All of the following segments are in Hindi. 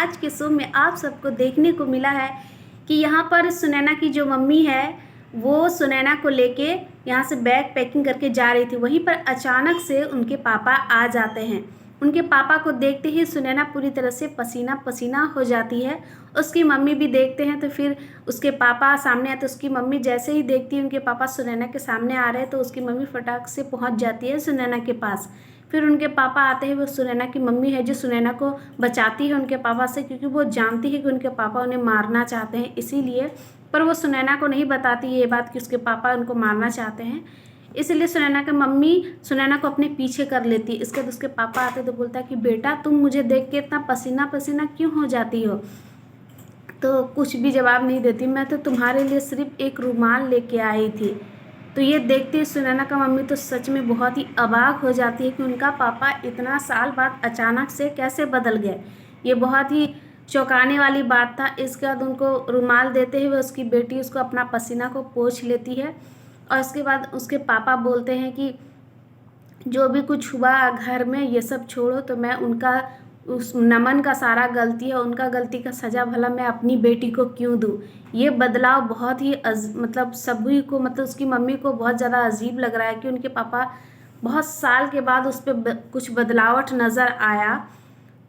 आज के शो में आप सबको देखने को मिला है कि यहाँ पर सुनैना की जो मम्मी है वो सुनैना को लेके यहाँ से बैग पैकिंग करके जा रही थी। वहीं पर अचानक से उनके पापा आ जाते हैं। उनके पापा को देखते ही सुनैना पूरी तरह से पसीना पसीना हो जाती है। उसकी मम्मी भी देखते हैं तो फिर उसके पापा सामने आते। उसकी मम्मी जैसे ही देखती है उनके पापा सुनैना के सामने आ रहे हैं तो उसकी मम्मी फटाक से पहुंच जाती है सुनैना के पास। फिर उनके पापा आते हैं। वो सुनैना की मम्मी है जो सुनैना को बचाती है उनके पापा से, क्योंकि वो जानती है कि उनके पापा उन्हें मारना चाहते हैं इसीलिए। पर वो सुनैना को नहीं बताती ये बात कि उसके पापा उनको मारना चाहते हैं। इसलिए सुनैना की मम्मी सुनैना को अपने पीछे कर लेती। इसके बाद उसके पापा आते तो बोलता है कि बेटा तुम मुझे देख के इतना पसीना पसीना क्यों हो जाती हो। तो कुछ भी जवाब नहीं देती। मैं तो तुम्हारे लिए सिर्फ एक रुमाल लेके आई थी। तो ये देखते ही सुनैना का मम्मी तो सच में बहुत ही अबाक हो जाती है कि उनका पापा इतना साल बाद अचानक से कैसे बदल गए। ये बहुत ही चौंकाने वाली बात था। इसके बाद उनको रुमाल देते हुए उसकी बेटी उसको अपना पसीना को पोंछ लेती है। और इसके बाद उसके पापा बोलते हैं कि जो भी कुछ हुआ घर में ये सब छोड़ो, तो मैं उनका उस नमन का सारा गलती है, उनका गलती का सज़ा भला मैं अपनी बेटी को क्यों दूँ। ये बदलाव बहुत ही मतलब सभी को, मतलब उसकी मम्मी को बहुत ज़्यादा अजीब लग रहा है कि उनके पापा बहुत साल के बाद उस पर कुछ बदलावट नज़र आया।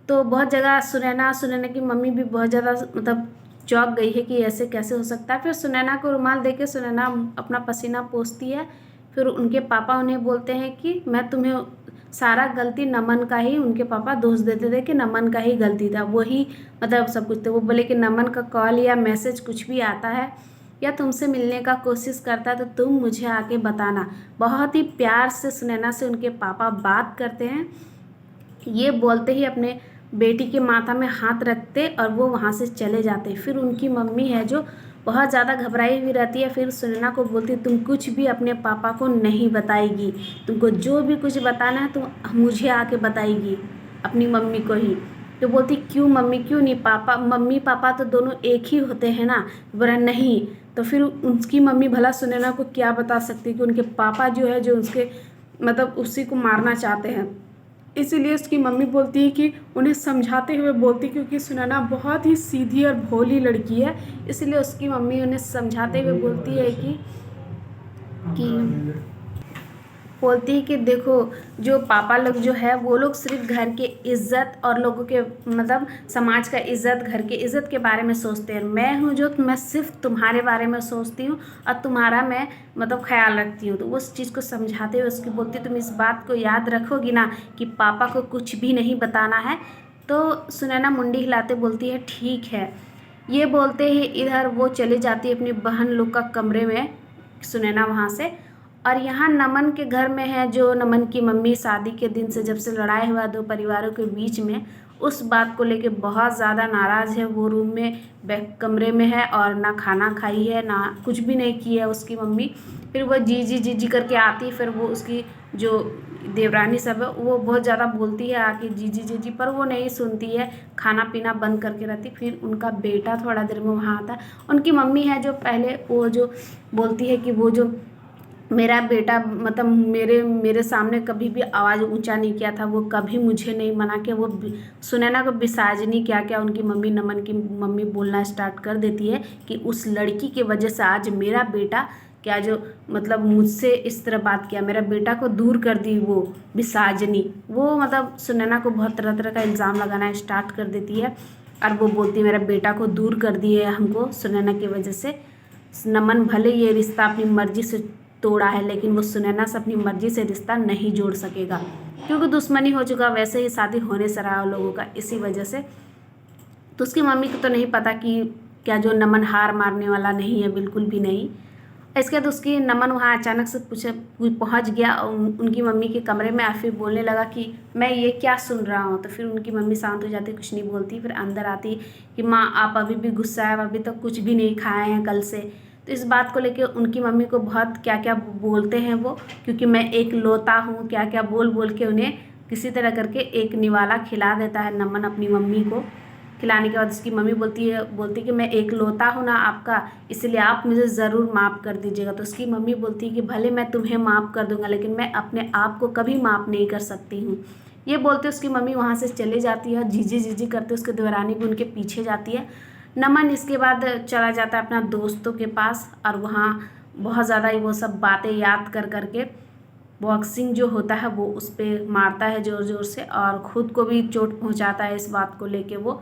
तो बहुत जगह सुनैना की मम्मी भी बहुत ज़्यादा मतलब चौंक गई है कि ऐसे कैसे हो सकता है। फिर सुनैना को रुमाल देके सुनैना अपना पसीना पोंछती है। फिर उनके पापा उन्हें बोलते हैं कि मैं तुम्हें सारा गलती नमन का ही, उनके पापा दोष देते थे कि नमन का ही गलती था, वही मतलब सब कुछ। तो वो बोले कि नमन का कॉल या मैसेज कुछ भी आता है या तुमसे मिलने का कोशिश करता है तो तुम मुझे आके बताना। बहुत ही प्यार से सुनैना से उनके पापा बात करते हैं। ये बोलते ही अपने बेटी के माथा में हाथ रखते और वो वहाँ से चले जाते। फिर उनकी मम्मी है जो बहुत ज़्यादा घबराई हुई रहती है। फिर सुनैना को बोलती तुम कुछ भी अपने पापा को नहीं बताएगी, तुमको जो भी कुछ बताना है तुम मुझे आके बताएगी, अपनी मम्मी को ही। तो बोलती क्यों मम्मी, क्यों नहीं, पापा मम्मी पापा तो दोनों एक ही होते हैं ना। बोला नहीं। तो फिर उसकी मम्मी भला सुनैना को क्या बता सकती कि उनके पापा जो है जो उसके मतलब उसी को मारना चाहते हैं। इसीलिए उसकी मम्मी बोलती है कि उन्हें समझाते हुए बोलती, क्योंकि सुनैना बहुत ही सीधी और भोली लड़की है, इसलिए उसकी मम्मी उन्हें समझाते हुए बोलती है कि कि देखो जो पापा लोग जो है वो लोग सिर्फ घर के इज़्ज़त और लोगों के मतलब समाज का इज़्ज़त, घर के इज़्ज़त के बारे में सोचते हैं। मैं हूँ जो मैं सिर्फ तुम्हारे बारे में सोचती हूँ और तुम्हारा मैं मतलब ख्याल रखती हूँ। तो उस चीज़ को समझाते हुए उसकी बोलती तुम इस बात को याद रखोगी ना कि पापा को कुछ भी नहीं बताना है। तो सुनैना मुंडी हिलाते बोलती है ठीक है। ये बोलते ही इधर वो चली जाती है अपनी बहन लोग का कमरे में, सुनैना वहाँ से। और यहाँ नमन के घर में है जो नमन की मम्मी शादी के दिन से जब से लड़ाई हुआ दो परिवारों के बीच में, उस बात को लेके बहुत ज़्यादा नाराज़ है। वो रूम में कमरे में है और ना खाना खाई है ना कुछ भी नहीं की है उसकी मम्मी। फिर वो जी जी करके आती। फिर वो उसकी जो देवरानी सब है वो बहुत ज़्यादा बोलती है आके जी जी, पर वो नहीं सुनती है, खाना पीना बंद करके रहती। फिर उनका बेटा थोड़ा देर में वहाँ आता है। उनकी मम्मी है जो पहले वो जो बोलती है कि वो जो मेरा बेटा मतलब मेरे सामने कभी भी आवाज़ ऊंचा नहीं किया था, वो कभी मुझे नहीं मना किया। वो सुनैना को बिसाजनी क्या उनकी मम्मी नमन की मम्मी बोलना स्टार्ट कर देती है कि उस लड़की की वजह से आज मेरा बेटा क्या जो मतलब मुझसे इस तरह बात किया, मेरा बेटा को दूर कर दी वो बिसाजनी। वो मतलब सुनैना को बहुत तरह तरह का इल्ज़ाम लगाना स्टार्ट कर देती है। और वो बोलती है मेरा बेटा को दूर कर दिए हमको सुनैना की वजह से। नमन भले ये रिश्ता अपनी मर्जी से तोड़ा है लेकिन वो सुनैना से अपनी मर्जी से रिश्ता नहीं जोड़ सकेगा, क्योंकि दुश्मनी हो चुका, वैसे ही शादी होने से रहा लोगों का इसी वजह से। तो उसकी मम्मी को तो नहीं पता कि क्या जो नमन हार मारने वाला नहीं है, बिल्कुल भी नहीं। इसके बाद उसकी नमन वहाँ अचानक से पहुँच गया और उनकी मम्मी के कमरे में। फिर बोलने लगा कि मैं ये क्या सुन रहा हूँ। तो फिर उनकी मम्मी शांत हो जाती, कुछ नहीं बोलती। फिर अंदर आती कि माँ आप अभी भी गुस्सा है, अभी तक कुछ भी नहीं खाए हैं कल से। तो इस बात को लेके उनकी मम्मी को बहुत क्या क्या बोलते हैं वो, क्योंकि मैं एक लौता हूँ, क्या क्या बोल बोल के उन्हें किसी तरह करके एक निवाला खिला देता है नमन अपनी मम्मी को। खिलाने के बाद उसकी मम्मी बोलती कि मैं एक लौता हूँ ना आपका, इसलिए आप मुझे ज़रूर माफ़ कर दीजिएगा। तो उसकी मम्मी बोलती है कि भले मैं तुम्हें माफ़ कर दूँगा लेकिन मैं अपने आप को कभी माफ़ नहीं कर सकती हूँ, ये बोलते उसकी मम्मी वहाँ से चले जाती है और जीजी जीजी करते उसके देवरानी भी उनके पीछे जाती है। नमन इसके बाद चला जाता है अपना दोस्तों के पास और वहाँ बहुत ज़्यादा वो सब बातें याद कर करके बॉक्सिंग जो होता है वो उस पर मारता है ज़ोर ज़ोर से और ख़ुद को भी चोट पहुंचाता है। इस बात को लेके वो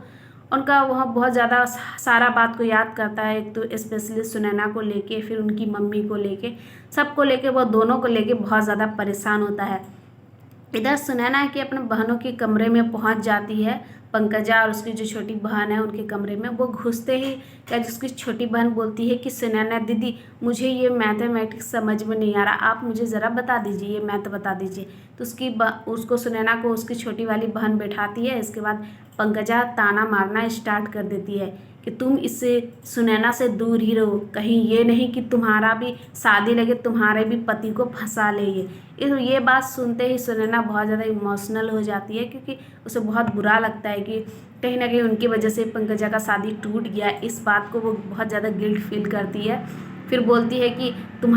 उनका वह बहुत ज़्यादा सारा बात को याद करता है। एक तो स्पेशली सुनैना को लेके, फिर उनकी मम्मी को लेके, सबको लेके, वो दोनों को लेके बहुत ज़्यादा परेशान होता है। इधर सुनैना है कि अपने बहनों के कमरे में पहुंच जाती है। पंकजा और उसकी जो छोटी बहन है उनके कमरे में वो घुसते ही क्या उसकी छोटी बहन बोलती है कि सुनैना दीदी मुझे ये मैथमेटिक्स समझ में नहीं आ रहा, आप मुझे ज़रा बता दीजिए, ये मैथ बता दीजिए। तो उसको सुनैना को उसकी छोटी वाली बहन बैठाती है। इसके बाद पंकजा ताना मारना स्टार्ट कर देती है कि तुम इससे सुनैना से दूर ही रहो, कहीं ये नहीं कि तुम्हारा भी शादी लगे, तुम्हारे भी पति को फंसा ले। ये बात सुनते ही सुनैना बहुत ज़्यादा इमोशनल हो जाती है क्योंकि उसे बहुत बुरा लगता है कि कहीं ना कहीं उनकी वजह से पंकजा का शादी टूट गया। इस बात को वो बहुत ज़्यादा गिल्ट फील करती है। फिर बोलती है कि तुम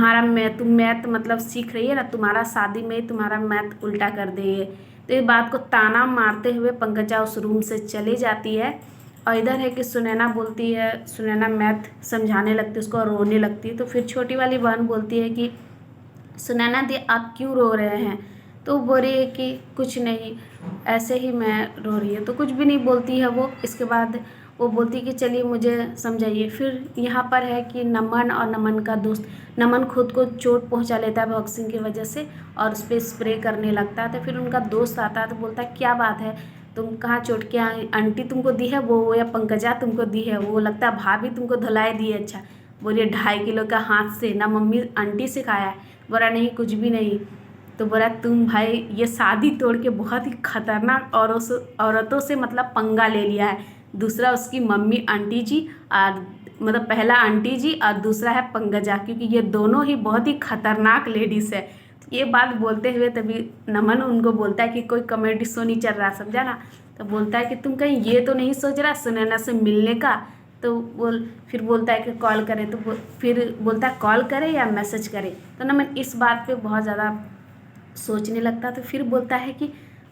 मैथ मतलब सीख रही है ना, तुम्हारा शादी में तुम्हारा मैथ उल्टा कर देंगे। तो ये बात को ताना मारते हुए पंकजा उस रूम से चली जाती है। और इधर है कि सुनैना बोलती है, सुनैना मैथ समझाने लगती है उसको, रोने लगती है। तो फिर छोटी वाली बहन बोलती है कि सुनैना दी आप क्यों रो रहे हैं? तो बोल रही है कि कुछ नहीं, ऐसे ही मैं रो रही है। तो कुछ भी नहीं बोलती है वो। इसके बाद वो बोलती है कि चलिए मुझे समझाइए। फिर यहाँ पर है कि नमन और नमन का दोस्त, नमन खुद को चोट पहुँचा लेता है बॉक्सिंग की वजह से और उस पर स्प्रे करने लगता है। तो फिर उनका दोस्त आता है तो बोलता है क्या बात है, तुम कहाँ चोट, क्या आंटी तुमको दी है वो या पंकजा तुमको दी है? वो लगता है भाभी तुमको धुलाई दी है। अच्छा, बोलिए 2.5 किलो का हाथ से ना मम्मी आंटी सिखाया है? बोला नहीं कुछ भी नहीं। तो बोला तुम भाई ये शादी तोड़ के बहुत ही खतरनाक औरतों से मतलब पंगा ले लिया है। दूसरा उसकी मम्मी आंटी जी और मतलब पहला आंटी जी और दूसरा है पंकजा, क्योंकि ये दोनों ही बहुत ही खतरनाक लेडीज़ है। ये बात बोलते हुए तभी नमन उनको बोलता है कि कोई कॉमेडी शो नहीं चल रहा, समझा ना? तो बोलता है कि तुम कहीं ये तो नहीं सोच रहा सुनैना से मिलने का? तो फिर बोलता है कि कॉल करे। तो फिर बोलता है कॉल करे या मैसेज करे। तो नमन इस बात पे बहुत ज़्यादा सोचने लगता। तो फिर बोलता है कि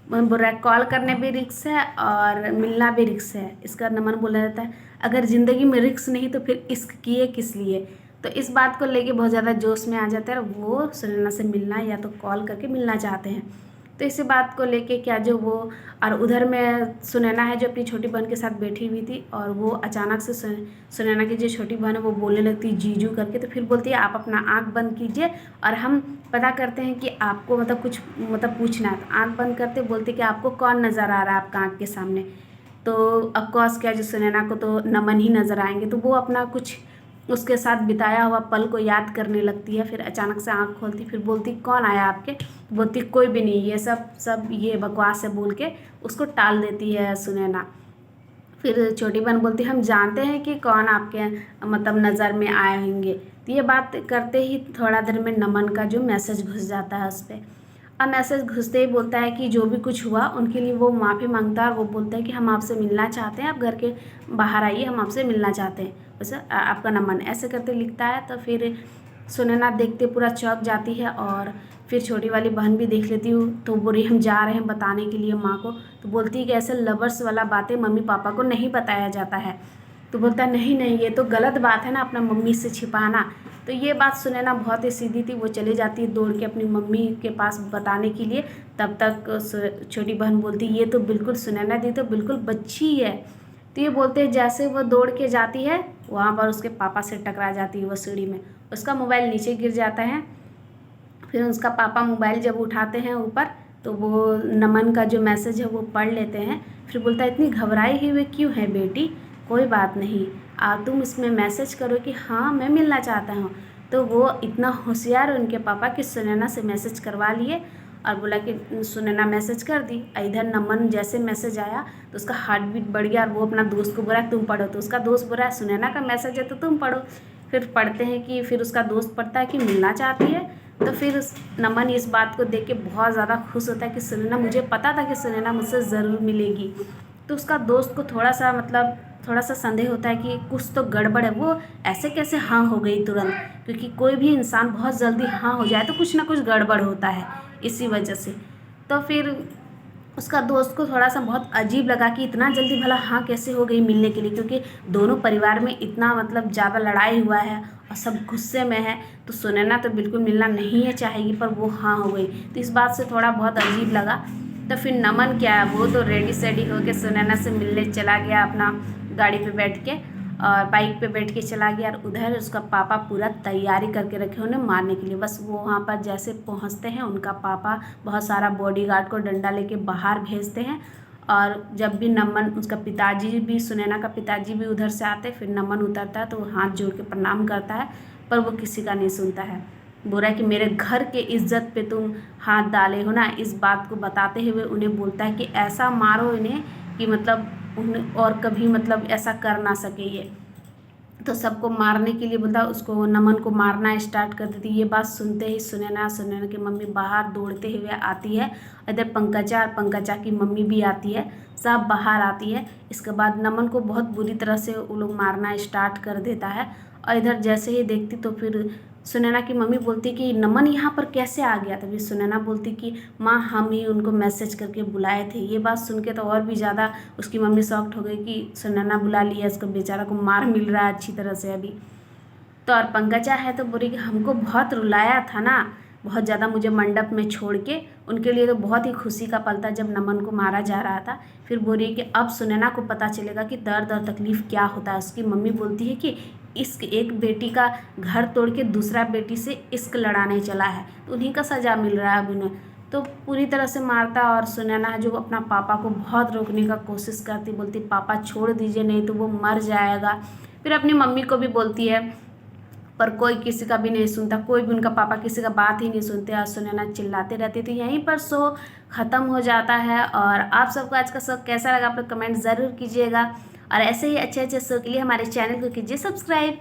बोल रहा है कॉल करने भी रिक्स है और मिलना भी रिक्स है। इसका नमन बोला जाता है अगर ज़िंदगी में रिक्स नहीं तो फिर इश्क किए किस लिए? तो इस बात को लेके बहुत ज़्यादा जोश में आ जाता है। वो सुनैना से मिलना या तो कॉल करके मिलना चाहते हैं। तो इसी बात को लेके क्या जो वो और उधर में सुनैना है जो अपनी छोटी बहन के साथ बैठी हुई थी और वो अचानक से सुनैना की जो छोटी बहन है वो बोलने लगती है जीजू करके। तो फिर बोलती है आप अपना आँख बंद कीजिए और हम पता करते हैं कि आपको मतलब कुछ मतलब पूछना है। तो आँख बंद करते बोलते कि आपको कौन नज़र आ रहा है आपका आँख के सामने? तो ऑफकोर्स क्या जो सुनैना को तो नमन ही नज़र आएंगे। तो वो अपना कुछ उसके साथ बिताया हुआ पल को याद करने लगती है। फिर अचानक से आँख खोलती, फिर बोलती कौन आया आपके? बोलती कोई भी नहीं, ये सब ये बकवास है बोल के उसको टाल देती है सुनैना। फिर छोटी बहन बोलती हम जानते हैं कि कौन आपके मतलब नज़र में आए होंगे। तो ये बात करते ही थोड़ा देर में नमन का जो मैसेज घुस जाता है उस पर। अब मैसेज घुसते ही बोलता है कि जो भी कुछ हुआ उनके लिए वो माफ़ी मांगता है और वो बोलता है कि हम आपसे मिलना चाहते हैं, आप घर के बाहर आइए, हम आपसे मिलना चाहते हैं, वैसे आपका नमन, ऐसे करते लिखता है। तो फिर सुनैना देखते पूरा चौंक जाती है और फिर छोटी वाली बहन भी देख लेती हूँ। तो बोली हम जा रहे हैं बताने के लिए माँ को। तो बोलती है कि ऐसे लवर्स वाला बातें मम्मी पापा को नहीं बताया जाता है। तो बोलता है नहीं नहीं ये तो गलत बात है ना अपना मम्मी से छिपाना। तो ये बात सुनैना बहुत ही सीधी थी। वो चली जाती है दौड़ के अपनी मम्मी के पास बताने के लिए। तब तक छोटी बहन बोलती ये तो बिल्कुल सुनैना दी तो बिल्कुल बच्ची है। तो ये बोलते हैं जैसे वो दौड़ के जाती है वहाँ पर उसके पापा से टकरा जाती है वो सीढ़ी में, उसका मोबाइल नीचे गिर जाता है। फिर उसका पापा मोबाइल जब उठाते हैं ऊपर तो वो नमन का जो मैसेज है वो पढ़ लेते हैं। फिर बोलता है इतनी घबराई हुई क्यों है बेटी, कोई बात नहीं, तुम इसमें मैसेज करो कि हाँ मैं मिलना चाहता हूँ। तो वो इतना होशियार है उनके पापा कि सुनैना से मैसेज करवा लिए और बोला कि सुनैना मैसेज कर दी। इधर नमन जैसे मैसेज आया तो उसका हार्ट बीट बढ़ गया और वो अपना दोस्त को बोला तुम पढ़ो। तो उसका दोस्त बोला सुनैना का मैसेज है तो तुम पढ़ो। फिर पढ़ते हैं कि फिर उसका दोस्त पढ़ता है कि मिलना चाहती है। तो फिर नमन इस बात को देख के बहुत ज़्यादा खुश होता है कि सुनैना, मुझे पता था कि सुनैना मुझसे ज़रूर मिलेगी। तो उसका दोस्त को थोड़ा सा संदेह होता है कि कुछ तो गड़बड़ है, वो ऐसे कैसे हाँ हो गई तुरंत, क्योंकि कोई भी इंसान बहुत जल्दी हाँ हो जाए तो कुछ ना कुछ गड़बड़ होता है इसी वजह से। तो फिर उसका दोस्त को थोड़ा सा बहुत अजीब लगा कि इतना जल्दी भला हाँ कैसे हो गई मिलने के लिए, क्योंकि दोनों परिवार में इतना मतलब ज़्यादा लड़ाई हुआ है और सब गुस्से में है, तो सुनैना तो बिल्कुल मिलना नहीं है चाहेगी, पर वो हाँ हो गई। तो इस बात से थोड़ा बहुत अजीब लगा। तो फिर नमन क्या है, वो तो रेडी सेडी होके सुनैना से मिलने चला गया अपना गाड़ी पे बैठ के, और बाइक पे बैठ के चला गया। और उधर उसका पापा पूरा तैयारी करके रखे उन्हें मारने के लिए। बस वो वहाँ पर जैसे पहुँचते हैं, उनका पापा बहुत सारा बॉडीगार्ड को डंडा लेके बाहर भेजते हैं। और जब भी नमन, उसका पिताजी भी, सुनैना का पिताजी भी उधर से आते, फिर नमन उतरता है तो वो हाथ जोड़ के प्रणाम करता है, पर वो किसी का नहीं सुनता है। बोल रहा है कि मेरे घर के इज्जत पे तुम हाथ डाले हो ना, इस बात को बताते हुए उन्हें बोलता है कि ऐसा मारो इन्हें कि मतलब उन्हें और कभी मतलब ऐसा कर ना सके ये। तो सबको मारने के लिए बोलता है, उसको नमन को मारना स्टार्ट कर देती। ये बात सुनते ही सुनैना की मम्मी बाहर दौड़ते हुए आती है। इधर पंकजा और पंकजा की मम्मी भी आती है, सब बाहर आती है। इसके बाद नमन को बहुत बुरी तरह से वो लोग मारना स्टार्ट कर देता है। और इधर जैसे ही देखती तो फिर सुनैना की मम्मी बोलती कि नमन यहाँ पर कैसे आ गया। तभी सुनैना बोलती कि माँ हम ही उनको मैसेज करके बुलाए थे। ये बात सुन के तो और भी ज़्यादा उसकी मम्मी शॉक्ड हो गई कि सुनैना बुला लिया, इसको बेचारा को मार मिल रहा है अच्छी तरह से अभी। तो और पंकजा है तो बोली कि हमको बहुत रुलाया था ना, बहुत ज़्यादा मुझे मंडप में छोड़ के। उनके लिए तो बहुत ही खुशी का पल था जब नमन को मारा जा रहा था। फिर बोली कि अब सुनैना को पता चलेगा कि दर्द और तकलीफ़ क्या होता है। उसकी मम्मी बोलती है कि इश्क, एक बेटी का घर तोड़ के दूसरा बेटी से इश्क लड़ाने चला है, तो उन्हीं का सज़ा मिल रहा है अब उन्हें। तो पूरी तरह से मारता। और सुनैना जो अपना पापा को बहुत रोकने का कोशिश करती, बोलती पापा छोड़ दीजिए नहीं तो वो मर जाएगा। फिर अपनी मम्मी को भी बोलती है, पर कोई किसी का भी नहीं सुनता, कोई भी उनका पापा किसी का बात ही नहीं सुनते। और सुनैना चिल्लाते रहती थी। यहीं पर शो ख़त्म हो जाता है। और आप सबको आज का शो कैसा लगा आप लोग कमेंट ज़रूर कीजिएगा। और ऐसे ही अच्छे अच्छे शो के लिए हमारे चैनल को कीजिए सब्सक्राइब।